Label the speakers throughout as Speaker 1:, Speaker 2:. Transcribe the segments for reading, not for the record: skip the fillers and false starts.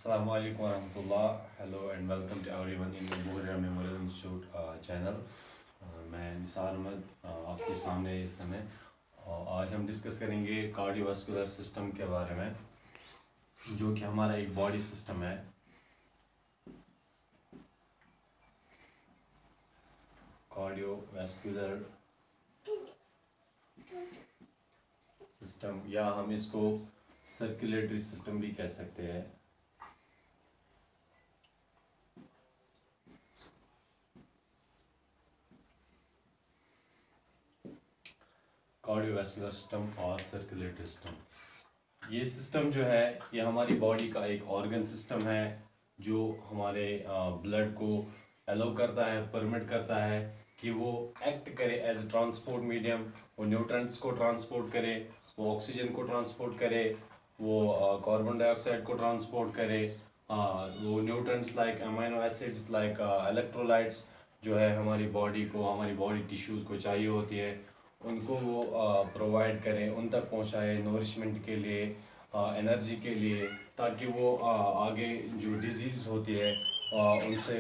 Speaker 1: Assalamu alaikum warahmatullah. Hello and welcome to everyone in the Buhria Memorial Institute channel. मैं निसार अहमद आपके सामने इस समय आज हम डिस्कस करेंगे कार्डियोवास्कुलर सिस्टम के बारे में, जो कि हमारा एक बॉडी सिस्टम है। कार्डियोवास्कुलर सिस्टम, या हम इसको सर्कुलेटरी सिस्टम भी कह सकते हैं। कार्डियोवास्कुलर सिस्टम और सर्कुलेटरी सिस्टम, ये सिस्टम जो है ये हमारी बॉडी का एक ऑर्गन सिस्टम है जो हमारे ब्लड को अलाउ करता है, परमिट करता है कि वो एक्ट करे एज ट्रांसपोर्ट मीडियम। वो न्यूट्रंट्स को ट्रांसपोर्ट करे, वो ऑक्सीजन को ट्रांसपोर्ट करे, वो कार्बन डाइऑक्साइड को ट्रांसपोर्ट करे, वो nutrients like amino acids like electrolytes जो है हमारी बॉडी को, हमारी बॉडी टिश्यूज़ को चाहिए होती है, उनको वो प्रोवाइड करें, उन तक पहुंचाए नोरिशमेंट के लिए, एनर्जी के लिए, ताकि वो आगे जो डिजीज़ होती है उनसे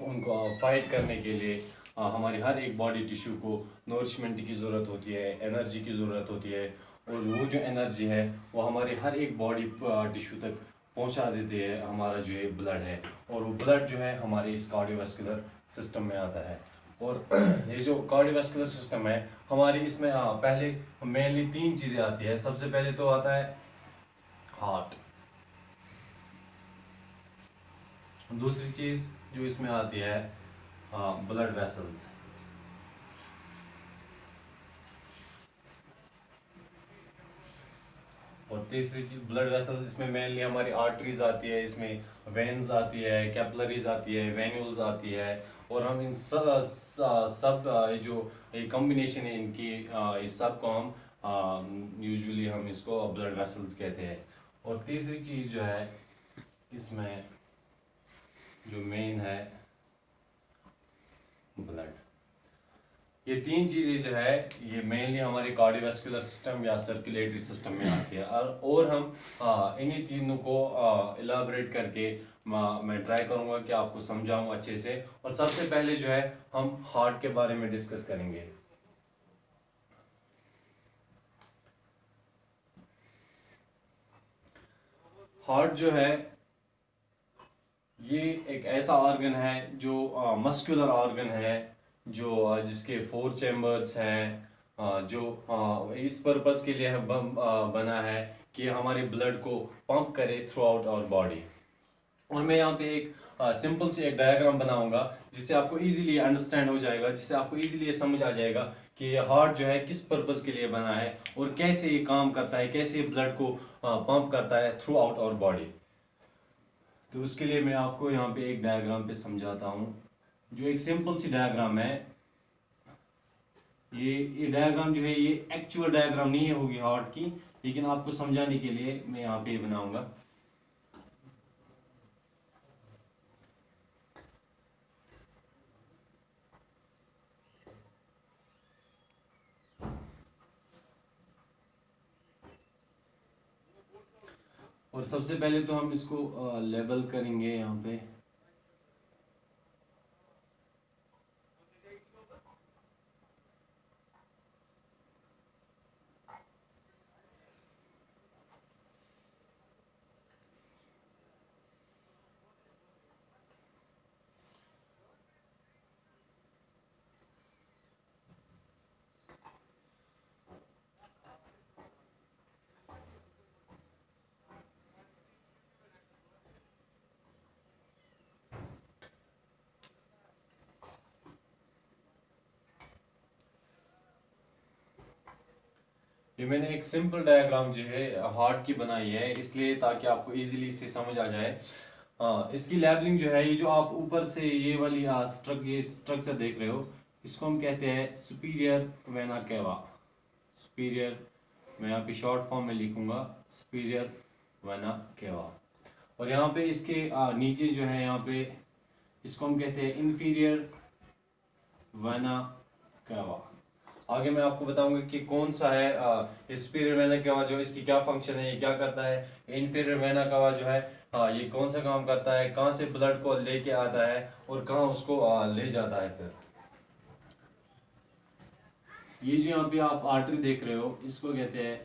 Speaker 1: उनको फाइट करने के लिए हमारी हर एक बॉडी टिश्यू को नोरिशमेंट की ज़रूरत होती है, एनर्जी की ज़रूरत होती है। और वो जो एनर्जी है वो हमारी हर एक बॉडी टिश्यू तक पहुंचा देती है हमारा जो ये ब्लड है, और वो ब्लड जो है हमारे इस कार्डियोवास्कुलर सिस्टम में आता है। और ये जो कार्डियोवास्कुलर सिस्टम है हमारी, इसमें पहले मेनली तीन चीज़ें आती है। सबसे पहले तो आता है हार्ट, दूसरी चीज़ जो इसमें आती है ब्लड वेसल्स, और तीसरी चीज ब्लड वेसल्स, इसमें मेनली हमारी आर्टरीज आती है, इसमें वेन्स आती है, कैपिलरीज आती है, वेन्यूल्स आती है। और हम इन सब ये जो ये कॉम्बिनेशन है इनकी, इस सब को हम यूजुअली हम इसको ब्लड वेसल्स कहते हैं। और तीसरी चीज़ जो है इसमें जो मेन है ब्लड। ये तीन चीज़ें जो है ये मेनली हमारे कार्डियोवास्कुलर सिस्टम या सर्कुलेटरी सिस्टम में आती है। और हम इन्हीं तीनों को इलाबरेट करके मैं ट्राई करूँगा कि आपको समझाऊँ अच्छे से। और सबसे पहले जो है हम हार्ट के बारे में डिस्कस करेंगे। हार्ट जो है ये एक ऐसा ऑर्गन है जो मस्कुलर ऑर्गन है, जो जिसके 4 चैम्बर्स हैं, जो इस पर्पस के लिए बना है कि हमारे ब्लड को पंप करे थ्रू आउट आवर बॉडी। और मैं यहाँ पे एक सिंपल सी एक डायग्राम बनाऊंगा जिससे आपको इजीली अंडरस्टैंड हो जाएगा, जिससे आपको इजीली समझ आ जाएगा कि हार्ट जो है किस पर्पस के लिए बना है और कैसे ये काम करता है, कैसे ब्लड को पंप करता है थ्रू आउट आवर बॉडी। तो उसके लिए मैं आपको यहाँ पे एक डायग्राम पे समझाता हूँ, जो एक सिंपल सी डायग्राम है। ये डायग्राम जो है ये एक्चुअल डायग्राम नहीं होगी हार्ट की, लेकिन आपको समझाने के लिए मैं यहाँ पे बनाऊंगा। और सबसे पहले तो हम इसको लेबल करेंगे यहाँ पे। ये मैंने एक सिंपल डायग्राम जो है हार्ट की बनाई है, इसलिए ताकि आपको इजीली इससे समझ आ जाए। इसकी लेबलिंग जो है, ये जो आप ऊपर से ये वाली स्ट्रक्चर देख रहे हो, इसको हम कहते हैं सुपीरियर वेना केवा। सुपीरियर, मैं यहाँ पे शॉर्ट फॉर्म में लिखूंगा सुपीरियर वेना केवा। और यहाँ पे इसके नीचे जो है यहाँ पे इसको हम कहते हैं इंफीरियर वेना केवा। आगे मैं आपको बताऊंगा कि कौन सा है सुपीरियर वेना केवा, जो इसकी क्या फंक्शन है, ये क्या करता है। इंफीरियर वेना केवा जो है ये कौन सा काम करता है, कहाँ से ब्लड को लेके आता है और कहाँ उसको ले जाता है। फिर ये जो यहाँ पे आप आर्टरी देख रहे हो, इसको कहते हैं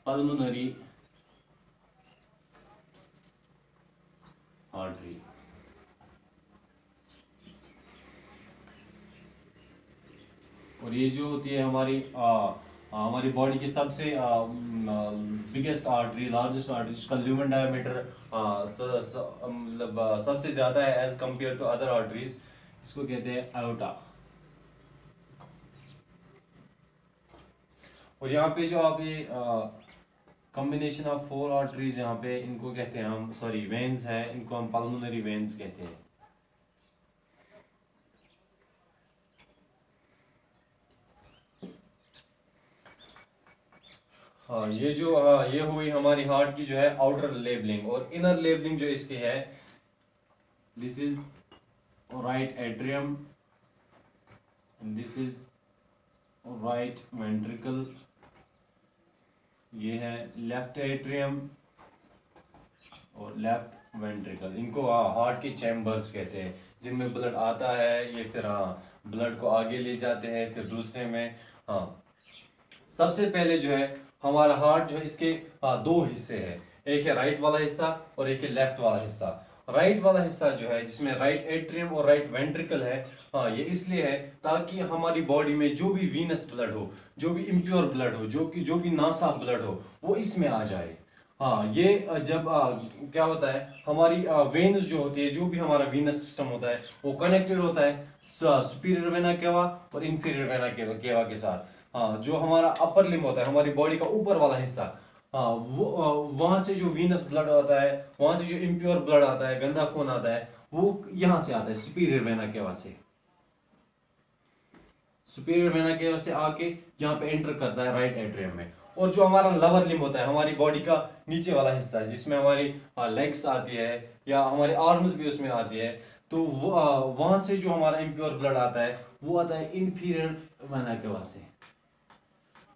Speaker 1: पल्मोनरी आर्टरी। और ये जो होती है हमारी बॉडी की सबसे बिगेस्ट आर्टरी, लार्जेस्ट आर्टरी, जिसका ल्यूमेन डायमीटर मतलब सबसे ज्यादा है as compare to other arteries, इसको कहते हैं आयोटा। और यहाँ पे जो आप ये कॉम्बिनेशन ऑफ 4 आर्टरीज यहाँ पे, इनको कहते हैं हम, सॉरी वेन्स है, इनको हम पल्मोनरी वेन्स कहते हैं। हाँ, ये जो ये हुई हमारी हार्ट की जो है आउटर लेबलिंग। और इनर लेबलिंग जो इसकी है, this is right atrium, this is right ventricle, ये है लेफ्ट एट्रियम और लेफ्ट वेंट्रिकल। इनको हार्ट के चैम्बर्स कहते हैं, जिनमें ब्लड आता है, ये फिर ब्लड को आगे ले जाते हैं फिर दूसरे में। सबसे पहले जो है हमारा हार्ट जो है, इसके 2 हिस्से हैं, एक है राइट वाला हिस्सा और एक है लेफ्ट वाला हिस्सा। राइट वाला हिस्सा जो है, जिसमें राइट एट्रियम और राइट वेंट्रिकल है, ये इसलिए है ताकि हमारी बॉडी में जो भी वीनस ब्लड हो, जो भी इम्प्योर ब्लड हो, जो भी नासाफ ब्लड हो, वो इसमें आ जाए। ये जब क्या होता है, हमारी वेन्स जो होती है, जो भी हमारा वीनस सिस्टम होता है, वो कनेक्टेड होता है सुपीरियर वेना केवा और इंफीरियर वेना केवा के साथ। जो हमारा अपर लिम्ब होता है, हमारी बॉडी का ऊपर वाला हिस्सा, वो वहां से जो वीनस ब्लड आता है, वहां से जो इम्प्योर ब्लड आता है, गंदा खून आता है, वो यहाँ से आता है सुपीरियर वेना केवा से। सुपीरियर वेना केवा से आके यहाँ पे एंटर करता है राइट एट्रियम में। और जो हमारा लोअर लिम्ब होता है, हमारी बॉडी का नीचे वाला हिस्सा, जिसमें हमारी लेग्स आती है या हमारे आर्म्स भी उसमें आती है, तो वहां से जो हमारा इम्प्योर ब्लड आता है, वो आता है इंफीरियर वेना केवा से।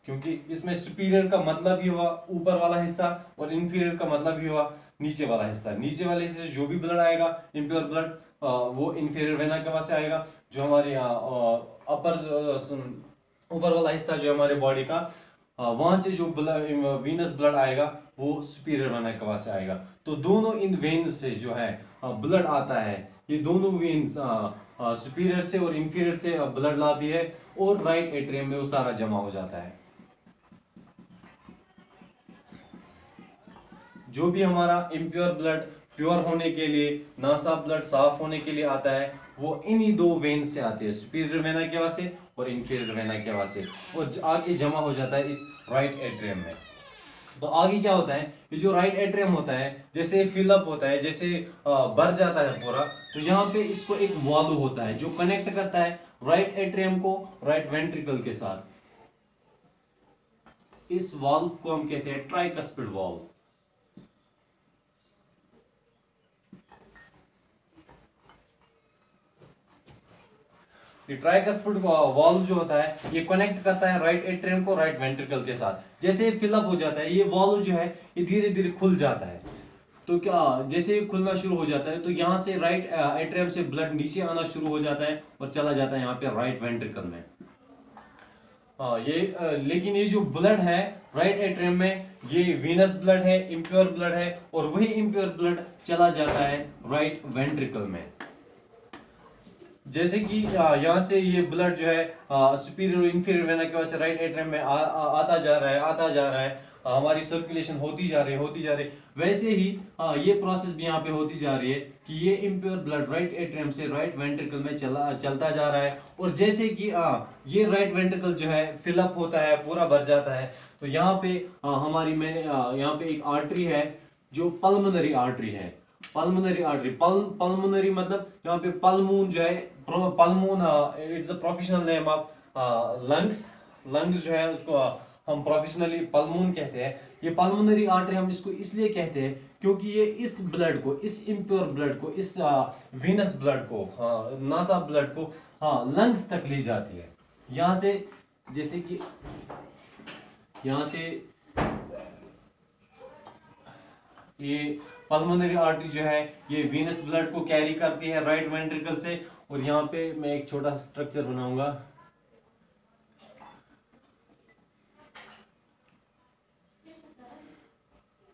Speaker 1: क्योंकि इसमें सुपीरियर का मतलब ही हुआ ऊपर वाला हिस्सा और इंफीरियर का मतलब ही हुआ नीचे वाला हिस्सा। नीचे वाले हिस्से से जो भी ब्लड आएगा, इम्प्योर ब्लड, वो इंफीरियर वेना केवा से आएगा। जो हमारे ऊपर वाला हिस्सा जो हमारे बॉडी का, वहां से जो वीनस ब्लड आएगा, वो सुपीरियर वेना केवा से आएगा। तो दोनों इन वेन्स से जो है ब्लड आता है, ये दोनों वेन्स सुपीरियर से और इंफीरियर से ब्लड लाती है और राइट एट्रियम में वो सारा जमा हो जाता है। जो भी हमारा इम्प्योर ब्लड प्योर होने के लिए, नासाफ ब्लड साफ होने के लिए आता है, वो इन्हीं 2 वेन्स से आती है, सुपीरियर वेना केवा से और इंफीरियर वेना केवा से, और आगे जमा हो जाता है इस राइट एट्रियम में। तो आगे क्या होता है, ये जो राइट एट्रियम होता है, जैसे फिलअप होता है, जैसे भर जाता है पूरा, तो यहाँ पे इसको एक वॉल्व होता है जो कनेक्ट करता है राइट एट्रियम को राइट वेंट्रिकल के साथ। इस वॉल्व को हम कहते हैं ट्राइकस्पिड वॉल्व। ये ट्राइकस्पिड वॉल्व जो होता है, ये कनेक्ट करता है राइट एट्रियम को राइट वेंट्रिकल के साथ। जैसे फिलअप हो जाता है, ये वॉल्व जो है ये धीरे धीरे खुल जाता है। तो क्या, जैसे ये खुलना शुरू हो जाता है, तो यहाँ से राइट एट्रियम से ब्लड नीचे आना शुरू हो जाता है और चला जाता है यहाँ पे राइट वेंट्रिकल में। लेकिन ये जो ब्लड है राइट एट्रियम में, ये वीनस ब्लड है, इम्प्योर ब्लड है, और वही इम्प्योर ब्लड चला जाता है राइट वेंट्रिकल में। जैसे कि यहाँ से ये ब्लड जो है सुपीरियर और इंफीरियर वेना केवा से राइट एट्रियम में आता जा रहा है, हमारी सर्कुलेशन होती जा रही है, वैसे ही ये प्रोसेस भी यहाँ पे होती जा रही है कि ये इम्प्योर ब्लड राइट एट्रियम से राइट वेंट्रिकल में चलता जा रहा है। और जैसे कि ये राइट वेंट्रिकल जो है फिलअप होता है, पूरा भर जाता है, तो यहाँ पे यहाँ पे एक आर्टरी है जो पल्मोनरी आर्टरी है। पल्मोनरी मतलब यहाँ पे पल्मून जो है, pulmon it's a professional name of lungs जो है, उसको हम प्रोफेशनली पल्मून कहते हैं। ये पल्मोनरी आर्टरी हम इसको इसलिए कहते हैं क्योंकि ये इस ब्लड को, इस इम्प्योर ब्लड को, इस वीनस ब्लड को, नासा ब्लड को लंग्स तक ले जाती है। यहाँ से जैसे कि यहाँ से ये पल्मोनरी आर्टरी जो है ये वीनस ब्लड को कैरी करती है राइट वेंट्रिकल से। और यहाँ पे मैं एक छोटा सा स्ट्रक्चर बनाऊंगा।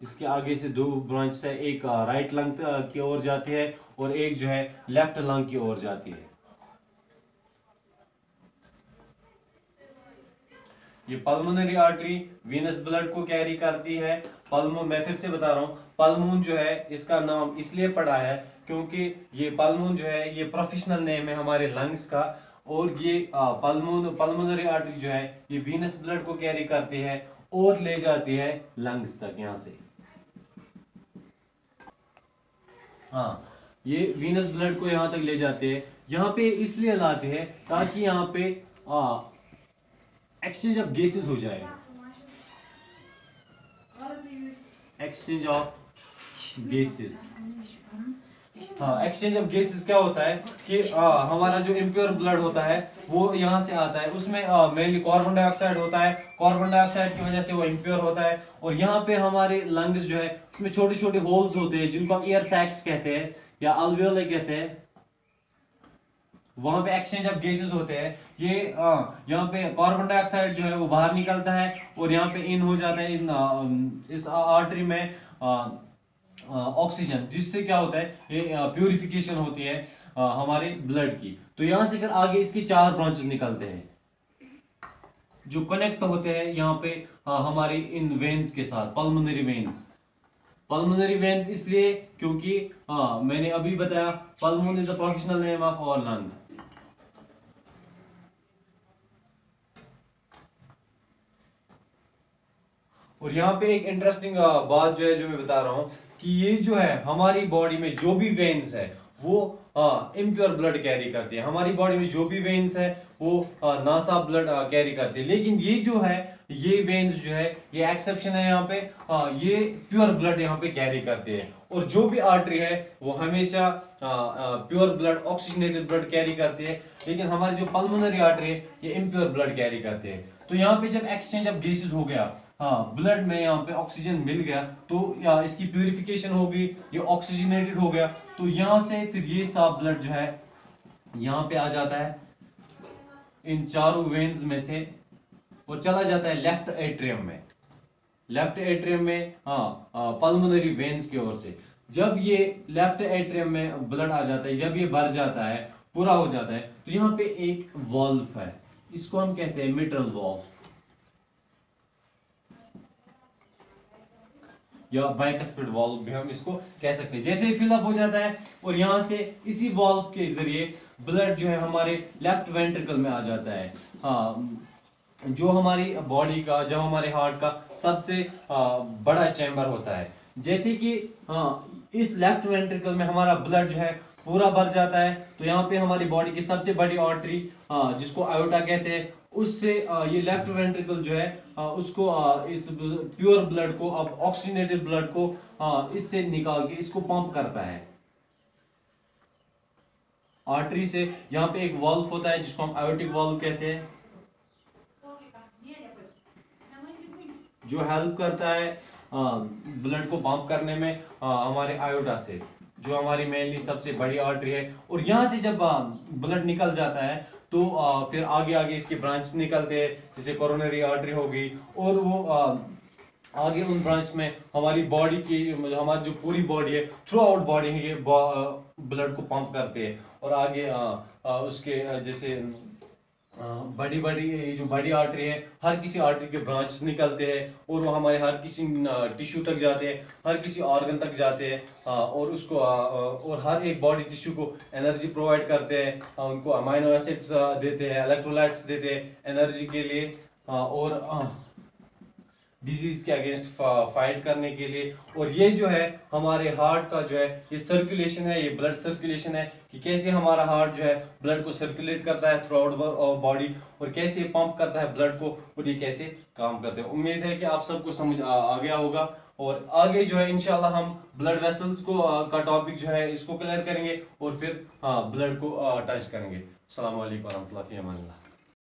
Speaker 1: इसके आगे से दो ब्रांच है, एक राइट लंग की ओर जाती है और एक जो है लेफ्ट लंग की ओर जाती है। ये पल्मोनरी आर्टरी वीनस ब्लड को कैरी करती है। पल्मो, मैं फिर से बता रहा हूँ, पल्मोन जो है इसका नाम इसलिए पड़ा है क्योंकि ये पल्मोन जो है ये प्रोफेशनल नेम है हमारे लंग्स का। और ये पल्मोनरी आर्टरी जो है ये वीनस ब्लड को कैरी करती है और ले जाती है लंग्स तक। यहाँ से हाँ, ये वीनस ब्लड को यहाँ तक ले जाते हैं। यहाँ पे इसलिए लाते हैं ताकि यहाँ पे एक्सचेंज ऑफ गैसेस हो जाए। एक्सचेंज ऑफ गैसेस, हाँ, एक्सचेंज ऑफ गैसेस क्या होता है कि हमारा जो इम्प्योर ब्लड होता है वो यहाँ से आता है, उसमें मेनली कार्बन डाइऑक्साइड होता है। कार्बन डाइऑक्साइड की वजह से वो इम्प्योर होता है। और यहाँ पे हमारे लंग्स जो है उसमें छोटे छोटे होल्स होते हैं जिनको हम एयर सैक्स कहते हैं या अल्वियोले कहते हैं। वहां पे एक्सचेंज ऑफ गैसेस होते हैं। ये यहाँ पे कार्बन डाइऑक्साइड जो है वो बाहर निकलता है और यहाँ पे इन हो जाता है इस आर्टरी में ऑक्सीजन, जिससे क्या होता है ये प्यूरिफिकेशन होती है हमारे ब्लड की। तो यहाँ से फिर आगे इसकी 4 ब्रांचेस निकलते हैं जो कनेक्ट होते हैं यहाँ पे हमारे इन वेन्स के साथ, पल्मोनरी वेन्स। पल्मोनरी वेन्स इसलिए क्योंकि मैंने अभी बताया pulmon is the professional name of our lung. और यहाँ पे एक इंटरेस्टिंग बात जो है जो मैं बता रहा हूँ कि ये जो है हमारी बॉडी में जो भी वेन्स है वो इम्प्योर ब्लड कैरी करती है। हमारी बॉडी में जो भी वेन्स है वो नासा ब्लड कैरी करती है। लेकिन ये जो है ये वेन्स जो है ये एक्सेप्शन है यहाँ पे, ये प्योर ब्लड यहाँ पे कैरी करते हैं। और जो भी आर्टरी है वो हमेशा pure blood, oxygenated blood carry करती है। लेकिन हमारी जो पल्मोनरी आर्टरी है ये इम्प्योर ब्लड कैरी करते हैं। तो यहाँ पे जब एक्सचेंज ऑफ गैसेस हो गया, हाँ, ब्लड में यहाँ पे ऑक्सीजन मिल गया तो इसकी प्यूरिफिकेशन होगी, ये ऑक्सीजनेटेड हो गया। तो यहाँ से फिर ये साफ ब्लड जो है यहाँ पे आ जाता है इन चारों वेन्स में से और चला जाता है लेफ्ट एट्रियम में। लेफ्ट एट्रियम में पल्मोनरी वेन्स की ओर से जब ये लेफ्ट एट्रियम में ब्लड आ जाता है, जब ये भर जाता है, पूरा हो जाता है, तो यहाँ पे एक वॉल्व है, इसको हम कहते हैं मिट्रल वॉल्व या बाइकस्पिड वॉल्व भी हम इसको कह सकते हैं। जैसे ही फिलअप हो जाता है और यहाँ से इसी वॉल्व के जरिए ब्लड जो है हमारे लेफ्ट वेंट्रिकल में आ जाता है, जो हमारी बॉडी का, जब हमारे हार्ट का सबसे बड़ा चैम्बर होता है। जैसे कि इस लेफ्ट वेंट्रिकल में हमारा ब्लड जो है पूरा भर जाता है, तो यहाँ पे हमारी बॉडी की सबसे बड़ी आर्टरी जिसको आयोटा कहते हैं, उससे ये लेफ्ट वेंट्रिकल जो है उसको इस प्योर ब्लड को, अब ऑक्सीजनेटेड ब्लड को इससे निकाल के इसको पंप करता है आर्टरी से। यहाँ पे एक वाल्व होता है जिसको हम आयोटिक वाल्व कहते हैं, जो हेल्प करता है ब्लड को पंप करने में हमारे आयोटा से, जो हमारी मेनली सबसे बड़ी आर्टरी है। और यहाँ से जब ब्लड निकल जाता है तो फिर आगे आगे इसके ब्रांच निकलते हैं, जैसे कोरोनरी आर्टरी हो गई, और वो आगे उन ब्रांच में हमारी बॉडी की, हमारी जो पूरी बॉडी है, थ्रू आउट बॉडी है, ये ब्लड को पंप करते हैं। और आगे उसके जैसे बड़ी बड़ी जो बड़ी आर्टरी है, हर किसी आर्टरी के ब्रांचेस निकलते हैं और वो हमारे हर किसी टिश्यू तक जाते हैं, हर किसी ऑर्गन तक जाते हैं और उसको और हर एक बॉडी टिश्यू को एनर्जी प्रोवाइड करते हैं, उनको अमाइनो एसिड्स देते हैं, इलेक्ट्रोलाइट्स देते हैं एनर्जी के लिए और डिजीज के अगेंस्ट फाइट करने के लिए। और ये जो है हमारे हार्ट का जो है ये सर्कुलेशन है, ये ब्लड सर्कुलेशन है कि कैसे हमारा हार्ट जो है ब्लड को सर्कुलेट करता है थ्रू आउट बॉडी और कैसे पंप करता है ब्लड को, और ये कैसे काम करते हैं। उम्मीद है कि आप सबको समझ आ गया होगा। और आगे जो है इंशाल्लाह हम ब्लड वेसल्स को का टॉपिक जो है इसको क्लियर करेंगे और फिर ब्लड को टच करेंगे। अस्सलाम वालेकुम व रहमतुल्लाहि व बरकातहू।